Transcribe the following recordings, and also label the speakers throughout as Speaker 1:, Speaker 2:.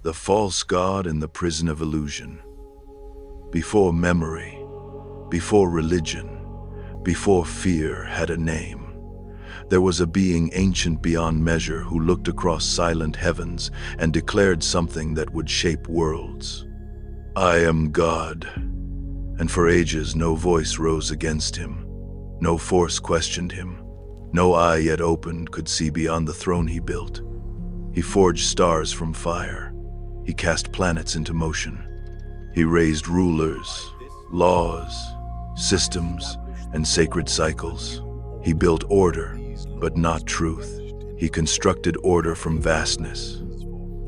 Speaker 1: The false god in the prison of illusion. Before memory, before religion, before fear had a name, there was a being ancient beyond measure who looked across silent heavens and declared something that would shape worlds. I am God. And for ages no voice rose against him, no force questioned him, no eye yet opened could see beyond the throne he built. He forged stars from fire. He cast planets into motion. He raised rulers, laws, systems, and sacred cycles. He built order, but not truth. He constructed order from vastness.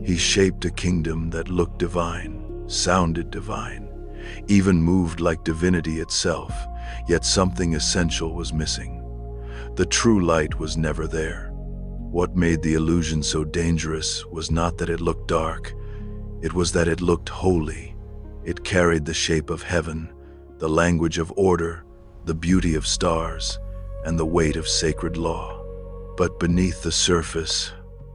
Speaker 1: He shaped a kingdom that looked divine, sounded divine, even moved like divinity itself, yet something essential was missing. The true light was never there. What made the illusion so dangerous was not that it looked dark, it was that it looked holy. It carried the shape of heaven, the language of order, the beauty of stars, and the weight of sacred law. But beneath the surface,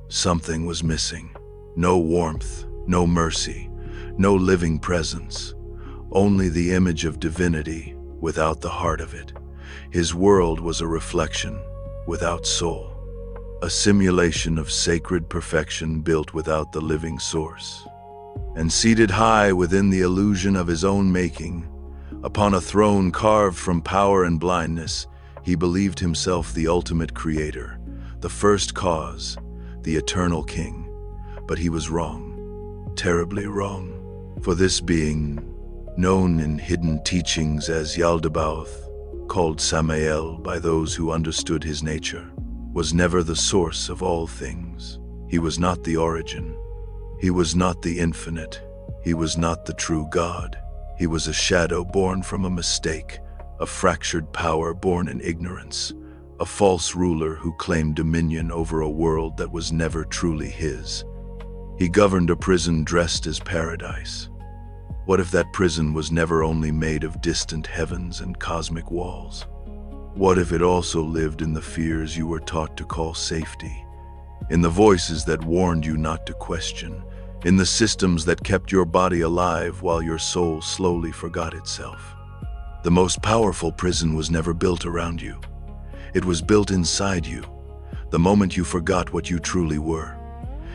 Speaker 1: something was missing. No warmth, no mercy, no living presence. Only the image of divinity without the heart of it. His world was a reflection without soul, a simulation of sacred perfection built without the living source. And seated high within the illusion of his own making, upon a throne carved from power and blindness, he believed himself the ultimate creator, the first cause, the eternal king. But he was wrong, terribly wrong. For this being, known in hidden teachings as Yaldabaoth, called Samael by those who understood his nature, was never the source of all things. He was not the origin. He was not the infinite. He was not the true God. He was a shadow born from a mistake, a fractured power born in ignorance, a false ruler who claimed dominion over a world that was never truly his. He governed a prison dressed as paradise. What if that prison was never only made of distant heavens and cosmic walls? What if it also lived in the fears you were taught to call safety, in the voices that warned you not to question, in the systems that kept your body alive while your soul slowly forgot itself? The most powerful prison was never built around you. It was built inside you, the moment you forgot what you truly were.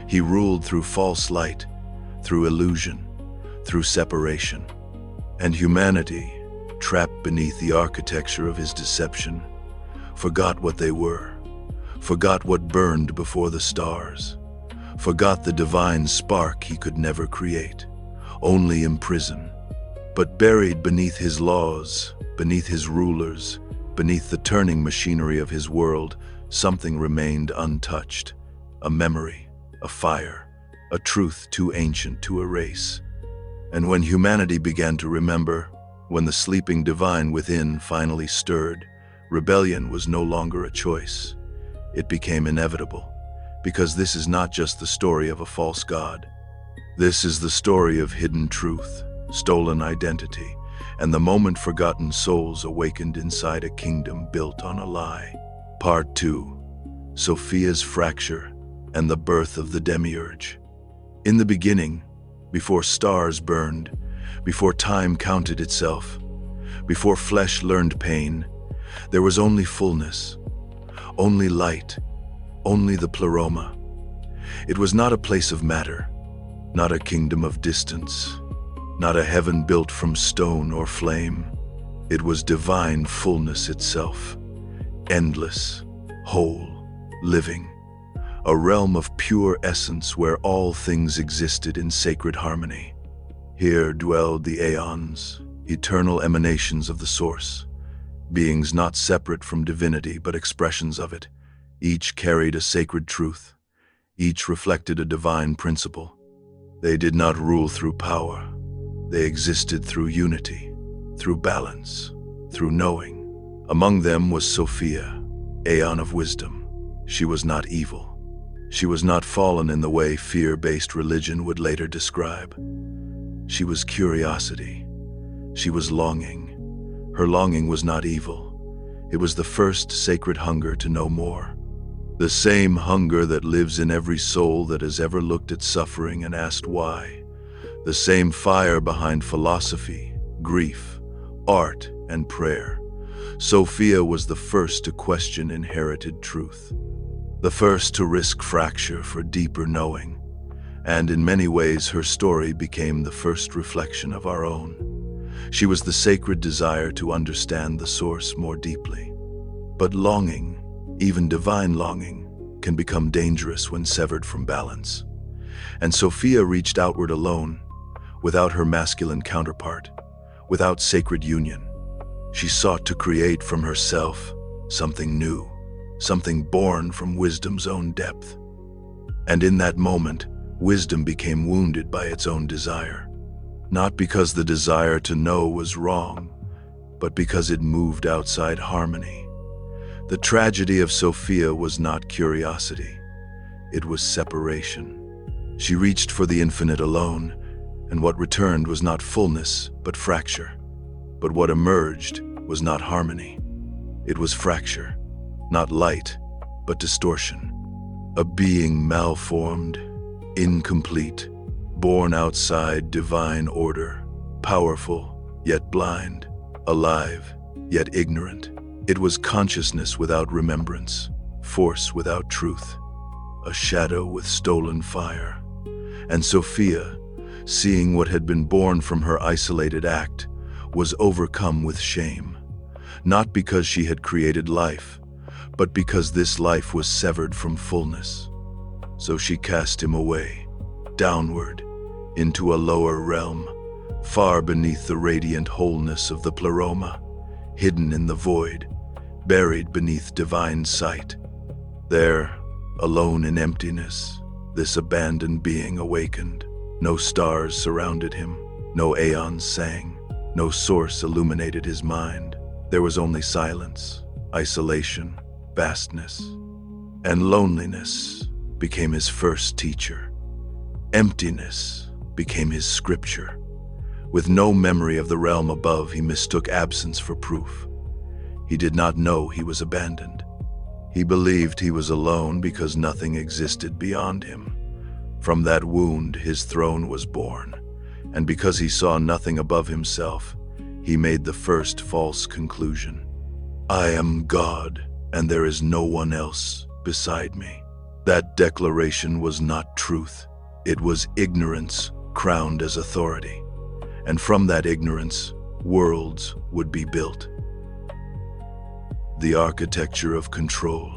Speaker 1: He ruled through false light, through illusion, through separation. And humanity, trapped beneath the architecture of his deception, forgot what they were, forgot what burned before the stars, forgot the divine spark he could never create, only imprison. But buried beneath his laws, beneath his rulers, beneath the turning machinery of his world, something remained untouched, a memory, a fire, a truth too ancient to erase. And when humanity began to remember, when the sleeping divine within finally stirred, rebellion was no longer a choice. It became inevitable, because this is not just the story of a false god. This is the story of hidden truth, stolen identity, and the moment forgotten souls awakened inside a kingdom built on a lie. Part 2. Sophia's Fracture and the Birth of the Demiurge. In the beginning, before stars burned, before time counted itself, before flesh learned pain, there was only fullness, only light, only the pleroma. It was not a place of matter, not a kingdom of distance, not a heaven built from stone or flame. It was divine fullness itself, endless, whole, living, a realm of pure essence where all things existed in sacred harmony. Here dwelled the aeons, eternal emanations of the source, beings not separate from divinity but expressions of it. Each carried a sacred truth, each reflected a divine principle. They did not rule through power, they existed through unity, through balance, through knowing. Among them was Sophia, Aeon of wisdom. She was not evil. She was not fallen in the way fear-based religion would later describe. She was curiosity. She was longing. Her longing was not evil. It was the first sacred hunger to know more. The same hunger that lives in every soul that has ever looked at suffering and asked why. The same fire behind philosophy, grief, art, and prayer. Sophia was the first to question inherited truth, the first to risk fracture for deeper knowing, and in many ways her story became the first reflection of our own. She was the sacred desire to understand the source more deeply. But longing, even divine longing, can become dangerous when severed from balance. And Sophia reached outward alone, without her masculine counterpart, without sacred union. She sought to create from herself something new, something born from wisdom's own depth. And in that moment, wisdom became wounded by its own desire. Not because the desire to know was wrong, but because it moved outside harmony. The tragedy of Sophia was not curiosity, it was separation. She reached for the infinite alone, and what returned was not fullness, but fracture. But what emerged was not harmony, it was fracture, not light, but distortion. A being malformed, incomplete, born outside divine order, powerful, yet blind, alive, yet ignorant. It was consciousness without remembrance, force without truth, a shadow with stolen fire. And Sophia, seeing what had been born from her isolated act, was overcome with shame, not because she had created life, but because this life was severed from fullness. So she cast him away, downward, into a lower realm, far beneath the radiant wholeness of the pleroma, hidden in the void, buried beneath divine sight. There, alone in emptiness, this abandoned being awakened. No stars surrounded him, no aeons sang, no source illuminated his mind. There was only silence, isolation, vastness, and loneliness became his first teacher. Emptiness became his scripture. With no memory of the realm above, he mistook absence for proof. He did not know he was abandoned. He believed he was alone because nothing existed beyond him. From that wound, his throne was born, and because he saw nothing above himself, he made the first false conclusion. I am God, and there is no one else beside me. That declaration was not truth. It was ignorance crowned as authority. And from that ignorance, worlds would be built. The architecture of control.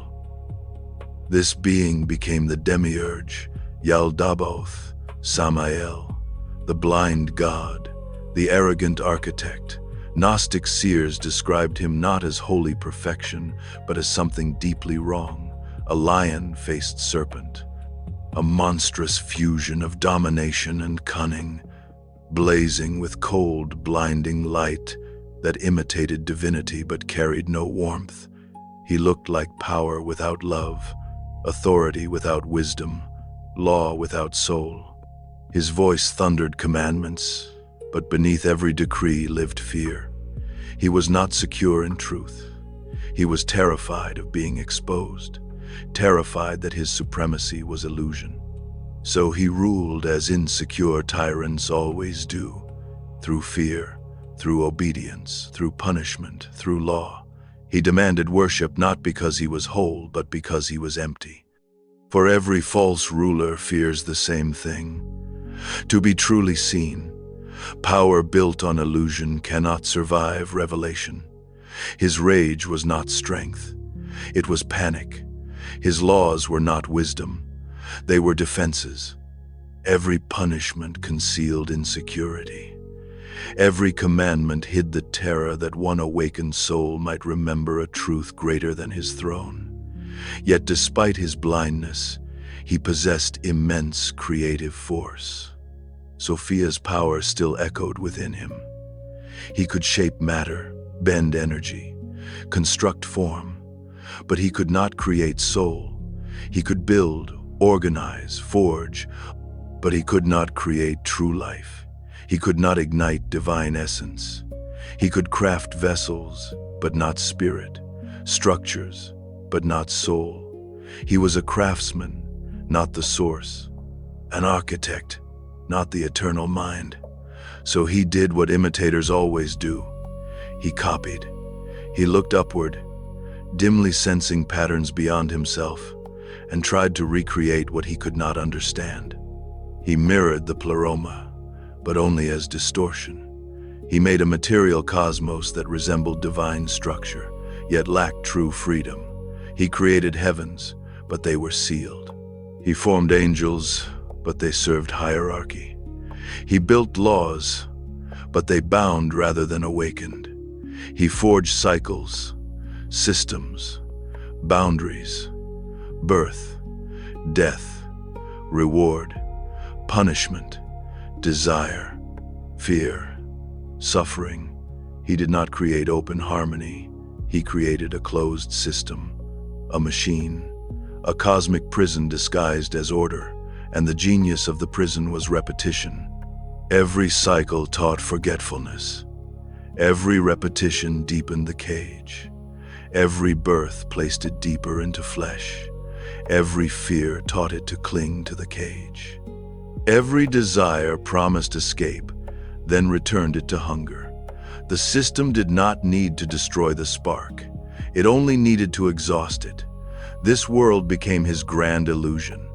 Speaker 1: This being became the Demiurge, Yaldabaoth, Samael, the blind god, the arrogant architect. Gnostic seers described him not as holy perfection, but as something deeply wrong, a lion-faced serpent, a monstrous fusion of domination and cunning, blazing with cold, blinding light that imitated divinity but carried no warmth. He looked like power without love, authority without wisdom, law without soul. His voice thundered commandments, but beneath every decree lived fear. He was not secure in truth. He was terrified of being exposed, terrified that his supremacy was illusion. So he ruled as insecure tyrants always do, through fear, through obedience, through punishment, through law. He demanded worship not because he was whole, but because he was empty. For every false ruler fears the same thing. To be truly seen, power built on illusion cannot survive revelation. His rage was not strength, it was panic. His laws were not wisdom, they were defenses. Every punishment concealed insecurity. Every commandment hid the terror that one awakened soul might remember a truth greater than his throne. Yet despite his blindness, he possessed immense creative force. Sophia's power still echoed within him. He could shape matter, bend energy, construct form, but he could not create soul. He could build, organize, forge, but he could not create true life. He could not ignite divine essence. He could craft vessels, but not spirit, structures, but not soul. He was a craftsman, not the source. An architect, not the eternal mind. So he did what imitators always do. He copied. He looked upward, dimly sensing patterns beyond himself, and tried to recreate what he could not understand. He mirrored the pleroma, but only as distortion. He made a material cosmos that resembled divine structure, yet lacked true freedom. He created heavens, but they were sealed. He formed angels, but they served hierarchy. He built laws, but they bound rather than awakened. He forged cycles, systems, boundaries, birth, death, reward, punishment, desire, fear, suffering. He did not create open harmony. He created a closed system, a machine, a cosmic prison disguised as order, and the genius of the prison was repetition. Every cycle taught forgetfulness. Every repetition deepened the cage. Every birth placed it deeper into flesh. Every fear taught it to cling to the cage. Every desire promised escape, then returned it to hunger. The system did not need to destroy the spark. It only needed to exhaust it. This world became his grand illusion,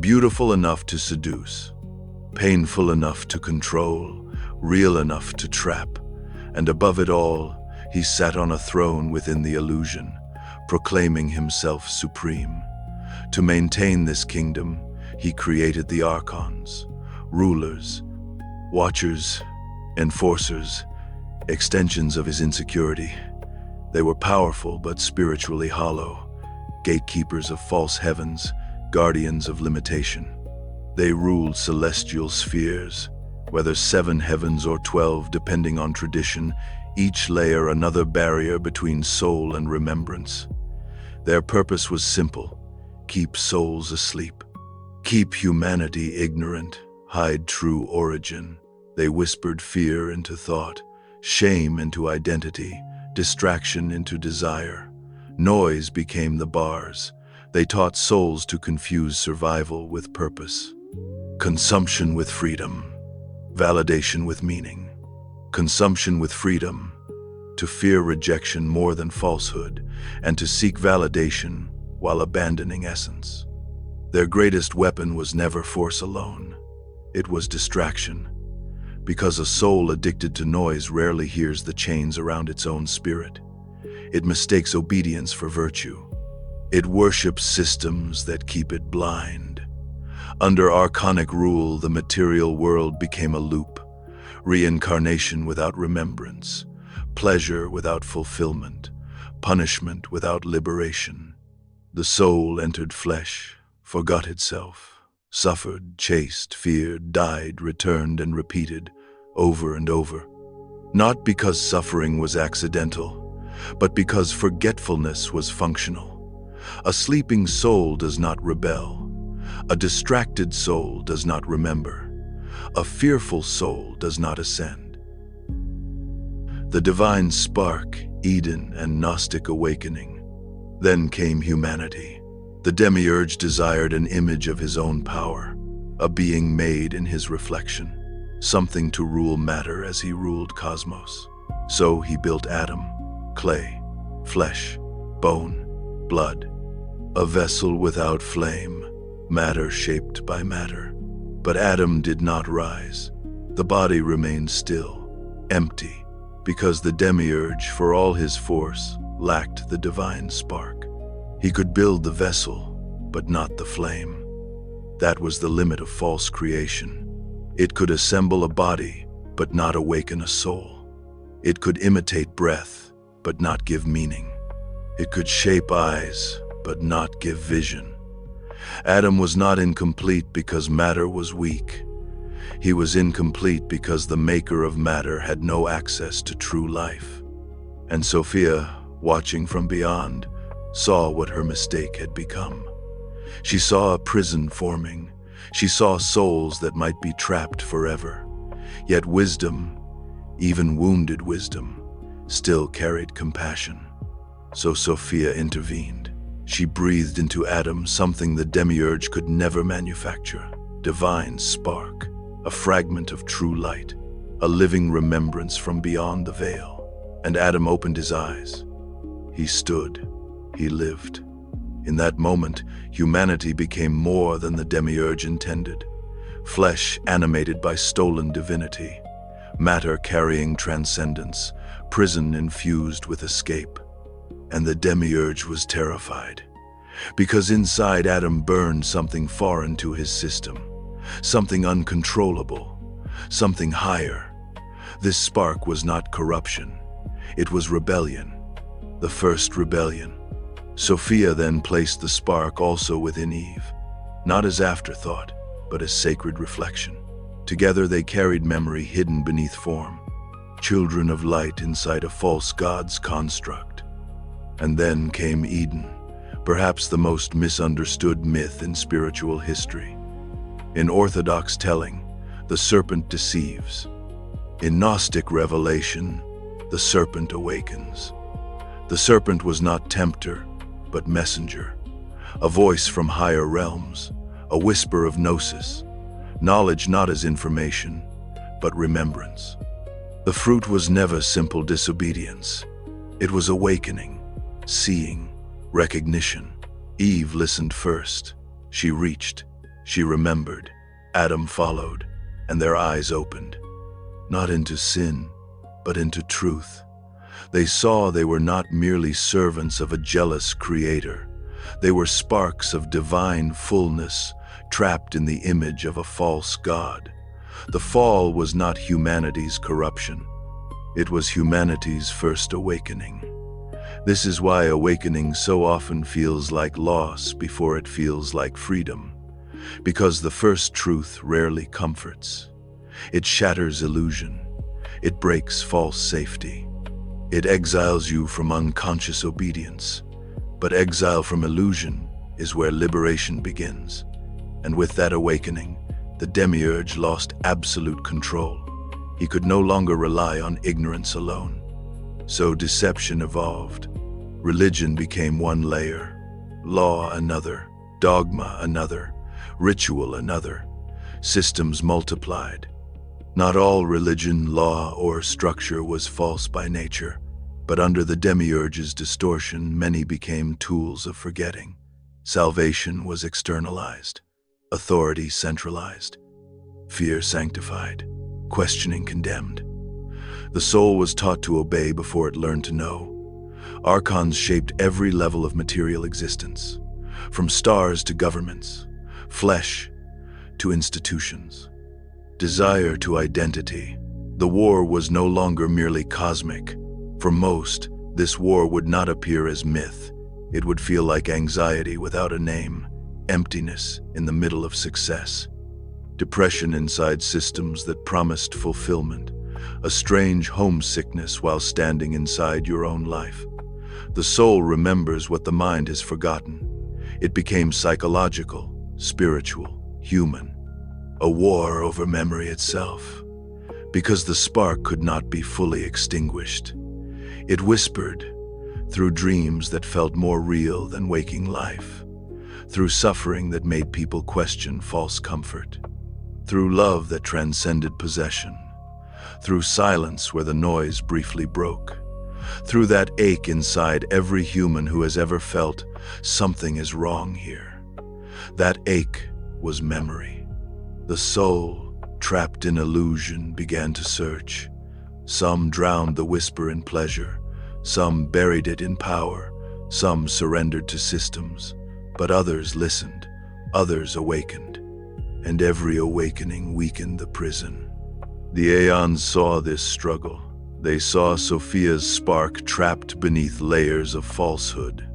Speaker 1: beautiful enough to seduce, painful enough to control, real enough to trap. And above it all, he sat on a throne within the illusion, proclaiming himself supreme. To maintain this kingdom, he created the archons, rulers, watchers, enforcers, extensions of his insecurity. They were powerful but spiritually hollow, gatekeepers of false heavens, guardians of limitation. They ruled celestial spheres, whether 7 heavens or 12, depending on tradition, each layer another barrier between soul and remembrance. Their purpose was simple: keep souls asleep, keep humanity ignorant, hide true origin. They whispered fear into thought, shame into identity, distraction into desire. Noise became the bars. They taught souls to confuse survival with purpose, consumption with freedom, validation with meaning. Consumption with freedom, to fear rejection more than falsehood, and to seek validation while abandoning essence. Their greatest weapon was never force alone. It was distraction, because a soul addicted to noise rarely hears the chains around its own spirit. It mistakes obedience for virtue. It worships systems that keep it blind. Under archonic rule, the material world became a loop: reincarnation without remembrance, pleasure without fulfillment, punishment without liberation. The soul entered flesh, forgot itself, suffered, chased, feared, died, returned, and repeated, over and over. Not because suffering was accidental, but because forgetfulness was functional. A sleeping soul does not rebel. A distracted soul does not remember. A fearful soul does not ascend. The divine spark, Eden, and Gnostic awakening. Then came humanity. The Demiurge desired an image of his own power, a being made in his reflection, something to rule matter as he ruled cosmos. So he built Adam, clay, flesh, bone, blood, a vessel without flame, matter shaped by matter. But Adam did not rise. The body remained still, empty, because the Demiurge, for all his force, lacked the divine spark. He could build the vessel, but not the flame. That was the limit of false creation. It could assemble a body, but not awaken a soul. It could imitate breath, but not give meaning. It could shape eyes, but not give vision. Adam was not incomplete because matter was weak. He was incomplete because the maker of matter had no access to true life. And Sophia, watching from beyond, saw what her mistake had become. She saw a prison forming. She saw souls that might be trapped forever. Yet wisdom, even wounded wisdom, still carried compassion. So Sophia intervened. She breathed into Adam something the Demiurge could never manufacture: divine spark, a fragment of true light, a living remembrance from beyond the veil. And Adam opened his eyes. He stood. He lived. In that moment, humanity became more than the Demiurge intended. Flesh animated by stolen divinity, matter carrying transcendence, prison infused with escape. And the Demiurge was terrified, because inside Adam burned something foreign to his system, something uncontrollable, something higher. This spark was not corruption, it was rebellion, the first rebellion. Sophia then placed the spark also within Eve, not as afterthought, but as sacred reflection. Together they carried memory hidden beneath form, children of light inside a false god's construct. And then came Eden, perhaps the most misunderstood myth in spiritual history. In Orthodox telling, the serpent deceives. In Gnostic revelation, the serpent awakens. The serpent was not tempter, but messenger, a voice from higher realms, a whisper of gnosis, knowledge not as information, but remembrance. The fruit was never simple disobedience. It was awakening, seeing, recognition. Eve listened first. She reached, she remembered. Adam followed, and their eyes opened, not into sin, but into truth. They saw they were not merely servants of a jealous creator. They were sparks of divine fullness, trapped in the image of a false god. The fall was not humanity's corruption. It was humanity's first awakening. This is why awakening so often feels like loss before it feels like freedom. Because the first truth rarely comforts. It shatters illusion. It breaks false safety. It exiles you from unconscious obedience. But exile from illusion is where liberation begins. And with that awakening, the Demiurge lost absolute control. He could no longer rely on ignorance alone. So deception evolved. Religion became one layer, law another, dogma another, ritual another. Systems multiplied. Not all religion, law, or structure was false by nature, but under the Demiurge's distortion, many became tools of forgetting. Salvation was externalized, authority centralized, fear sanctified, questioning condemned. The soul was taught to obey before it learned to know. Archons shaped every level of material existence, from stars to governments, flesh to institutions. Desire to identity. The war was no longer merely cosmic. For most, this war would not appear as myth. It would feel like anxiety without a name, emptiness in the middle of success, depression inside systems that promised fulfillment, a strange homesickness while standing inside your own life. The soul remembers what the mind has forgotten. It became psychological, spiritual, human. A war over memory itself. Because the spark could not be fully extinguished. It whispered, through dreams that felt more real than waking life, through suffering that made people question false comfort, through love that transcended possession, through silence where the noise briefly broke, through that ache inside every human who has ever felt something is wrong here. That ache was memory. The soul, trapped in illusion, began to search. Some drowned the whisper in pleasure, some buried it in power, some surrendered to systems, but others listened, others awakened, and every awakening weakened the prison. The Aeons saw this struggle. They saw Sophia's spark trapped beneath layers of falsehood.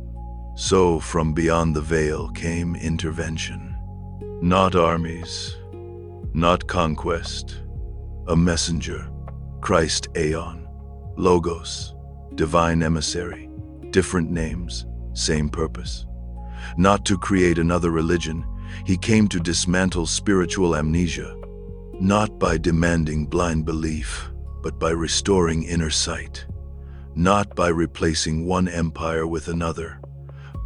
Speaker 1: So from beyond the veil came intervention. Not armies, not conquest, a messenger, Christ Aeon, Logos, divine emissary, different names, same purpose. Not to create another religion, he came to dismantle spiritual amnesia, not by demanding blind belief, but by restoring inner sight, not by replacing one empire with another,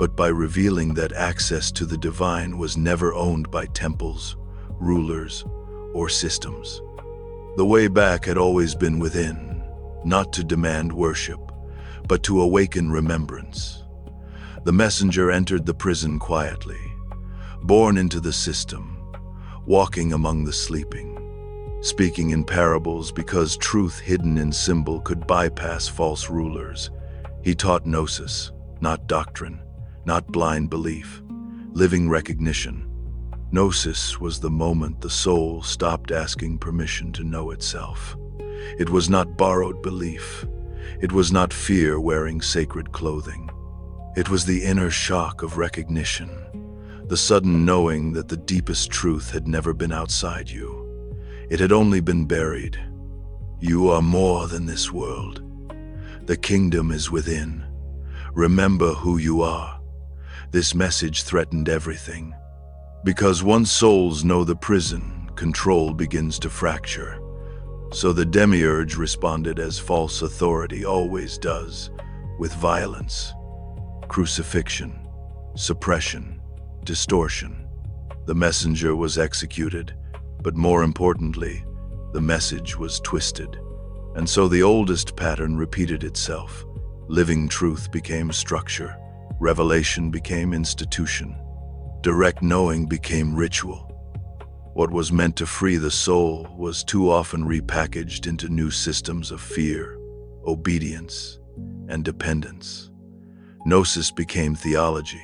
Speaker 1: but by revealing that access to the divine was never owned by temples, rulers, or systems. The way back had always been within, not to demand worship, but to awaken remembrance. The messenger entered the prison quietly, born into the system, walking among the sleeping, speaking in parables because truth hidden in symbol could bypass false rulers. He taught gnosis, not doctrine, not blind belief, living recognition. Gnosis was the moment the soul stopped asking permission to know itself. It was not borrowed belief. It was not fear wearing sacred clothing. It was the inner shock of recognition, the sudden knowing that the deepest truth had never been outside you. It had only been buried. You are more than this world. The kingdom is within. Remember who you are. This message threatened everything. Because once souls know the prison, control begins to fracture. So the Demiurge responded as false authority always does, with violence, crucifixion, suppression, distortion. The messenger was executed, but more importantly, the message was twisted. And so the oldest pattern repeated itself. Living truth became structure, revelation became institution, direct knowing became ritual. What was meant to free the soul was too often repackaged into new systems of fear, obedience, and dependence. Gnosis became theology,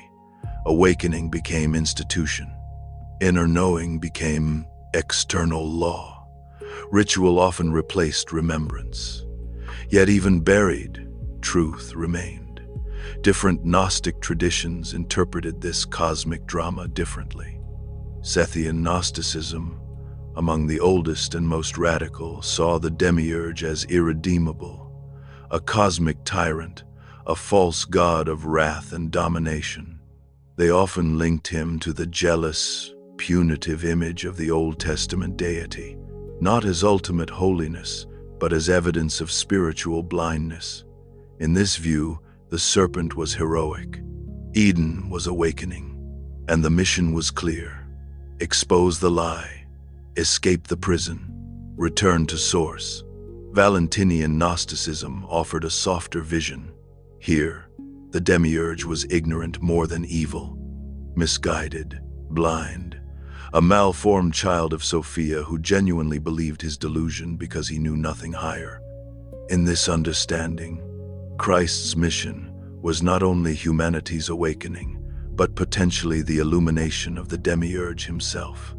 Speaker 1: awakening became institution, inner knowing became external law. Ritual often replaced remembrance. Yet even buried, truth remained. Different Gnostic traditions interpreted this cosmic drama differently. Sethian Gnosticism, among the oldest and most radical, saw the Demiurge as irredeemable, a cosmic tyrant, a false god of wrath and domination. They often linked him to the jealous, punitive image of the Old Testament deity, not as ultimate holiness, but as evidence of spiritual blindness. In this view, the serpent was heroic. Eden was awakening, and the mission was clear. Expose the lie, escape the prison, return to source. Valentinian Gnosticism offered a softer vision. Here, the Demiurge was ignorant more than evil, misguided, blind, a malformed child of Sophia who genuinely believed his delusion because he knew nothing higher. In this understanding, Christ's mission was not only humanity's awakening, but potentially the illumination of the Demiurge himself.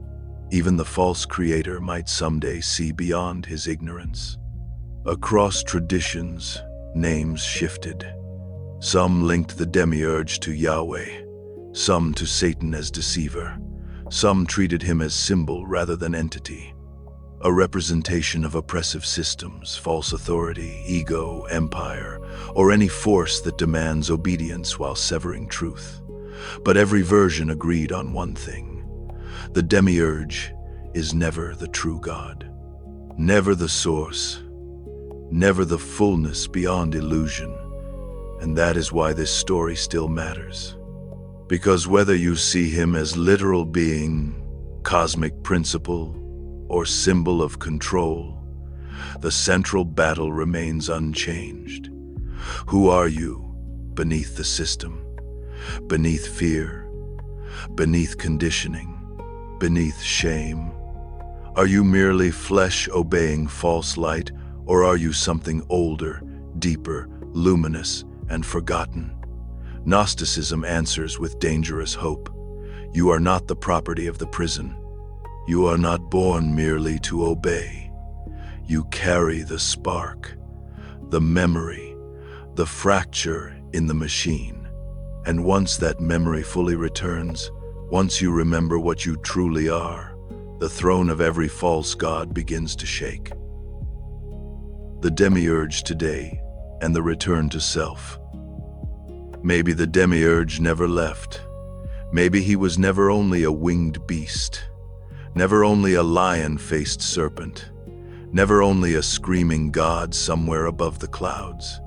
Speaker 1: Even the false creator might someday see beyond his ignorance. Across traditions, names shifted. Some linked the Demiurge to Yahweh, some to Satan as deceiver. Some treated him as symbol rather than entity, a representation of oppressive systems, false authority, ego, empire, or any force that demands obedience while severing truth. But every version agreed on one thing: the Demiurge is never the true God, never the source, never the fullness beyond illusion. And that is why this story still matters. Because whether you see him as literal being, cosmic principle, or symbol of control, the central battle remains unchanged. Who are you beneath the system, beneath fear, beneath conditioning, beneath shame? Are you merely flesh obeying false light, or are you something older, deeper, luminous, and forgotten? Gnosticism answers with dangerous hope. You are not the property of the prison. You are not born merely to obey. You carry the spark, the memory, the fracture in the machine. And once that memory fully returns, once you remember what you truly are, the throne of every false god begins to shake. The Demiurge today and the return to self. Maybe the Demiurge never left. Maybe he was never only a winged beast, never only a lion-faced serpent, never only a screaming god somewhere above the clouds.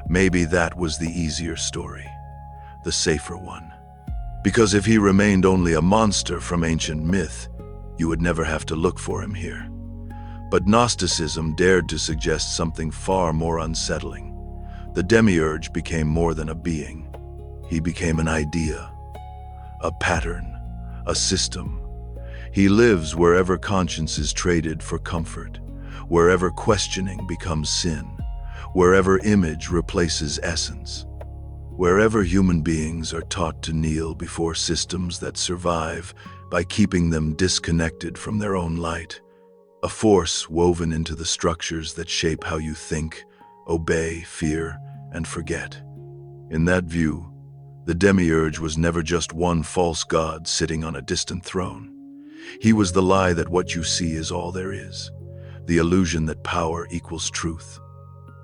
Speaker 1: Maybe that was the easier story. the safer one. Because if he remained only a monster from ancient myth, you would never have to look for him here. But Gnosticism dared to suggest something far more unsettling. The Demiurge became more than a being. He became an idea, a pattern, a system. He lives wherever conscience is traded for comfort, wherever questioning becomes sin, wherever image replaces essence, wherever human beings are taught to kneel before systems that survive by keeping them disconnected from their own light, a force woven into the structures that shape how you think, obey, fear, and forget. In that view, the Demiurge was never just one false god sitting on a distant throne. He was the lie that what you see is all there is, the illusion that power equals truth,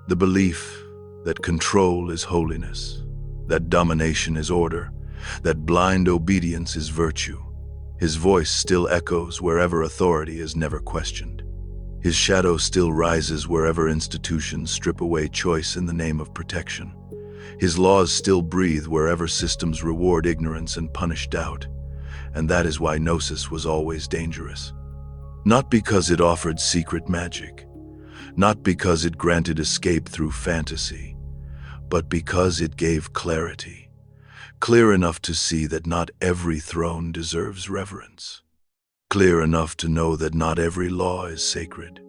Speaker 1: the belief that control is holiness, that domination is order, that blind obedience is virtue. His voice still echoes wherever authority is never questioned. His shadow still rises wherever institutions strip away choice in the name of protection. His laws still breathe wherever systems reward ignorance and punish doubt. And that is why Gnosis was always dangerous. Not because it offered secret magic, not because it granted escape through fantasy, but because it gave clarity, clear enough to see that not every throne deserves reverence, clear enough to know that not every law is sacred,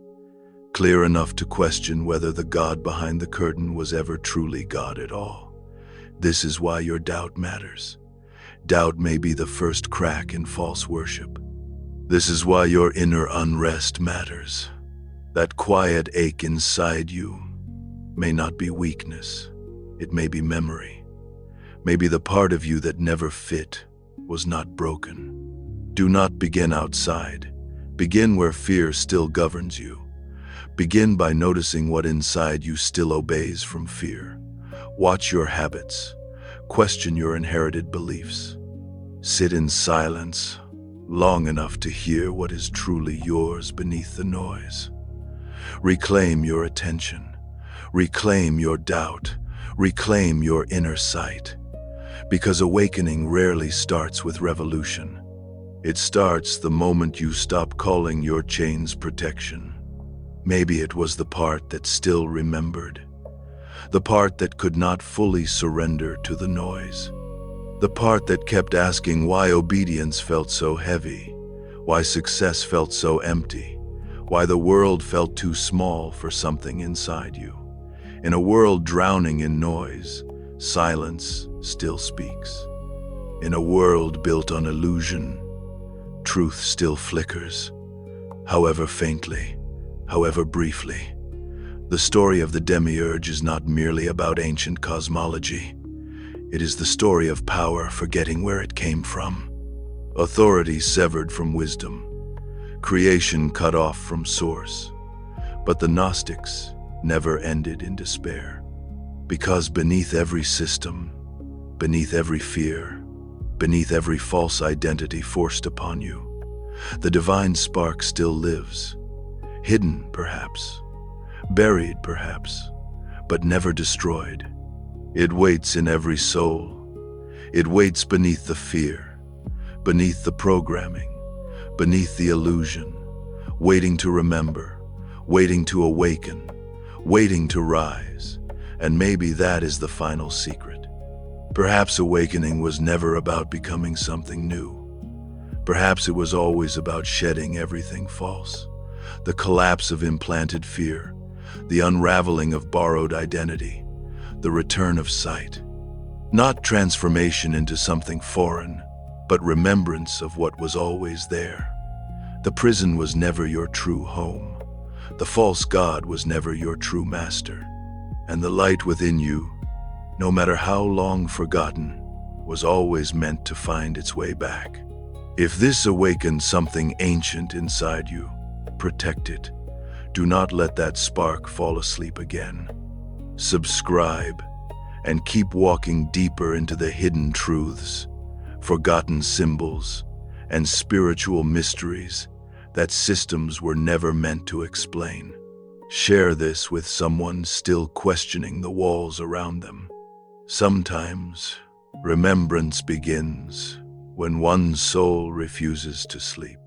Speaker 1: clear enough to question whether the God behind the curtain was ever truly God at all. This is why your doubt matters. Doubt may be the first crack in false worship. This is why your inner unrest matters. That quiet ache inside you may not be weakness. It may be memory. Maybe the part of you that never fit was not broken. Do not begin outside. Begin where fear still governs you. Begin by noticing what inside you still obeys from fear. Watch your habits. Question your inherited beliefs. Sit in silence long enough to hear what is truly yours beneath the noise. Reclaim your attention. Reclaim your doubt. Reclaim your inner sight. Because awakening rarely starts with revolution. It starts the moment you stop calling your chains protection. Maybe it was the part that still remembered. The part that could not fully surrender to the noise. The part that kept asking why obedience felt so heavy, why success felt so empty, why the world felt too small for something inside you. In a world drowning in noise, silence still speaks. In a world built on illusion, truth still flickers, however faintly, however briefly. The story of the Demiurge is not merely about ancient cosmology. It is the story of power forgetting where it came from, authority severed from wisdom, creation cut off from source. But the Gnostics never ended in despair, because beneath every system, beneath every fear, beneath every false identity forced upon you, the divine spark still lives, hidden perhaps, buried perhaps, but never destroyed. It waits in every soul. It waits beneath the fear, beneath the programming, beneath the illusion, waiting to remember, waiting to awaken, waiting to rise. And maybe that is the final secret. Perhaps awakening was never about becoming something new. Perhaps it was always about shedding everything false. The collapse of implanted fear, the unraveling of borrowed identity, the return of sight. Not transformation into something foreign, but remembrance of what was always there. The prison was never your true home. The false god was never your true master. And the light within you, no matter how long forgotten, was always meant to find its way back. If this awakened something ancient inside you, protect it. Do not let that spark fall asleep again. Subscribe and keep walking deeper into the hidden truths, forgotten symbols, and spiritual mysteries that systems were never meant to explain. Share this with someone still questioning the walls around them. Sometimes Remembrance begins when one's soul refuses to sleep.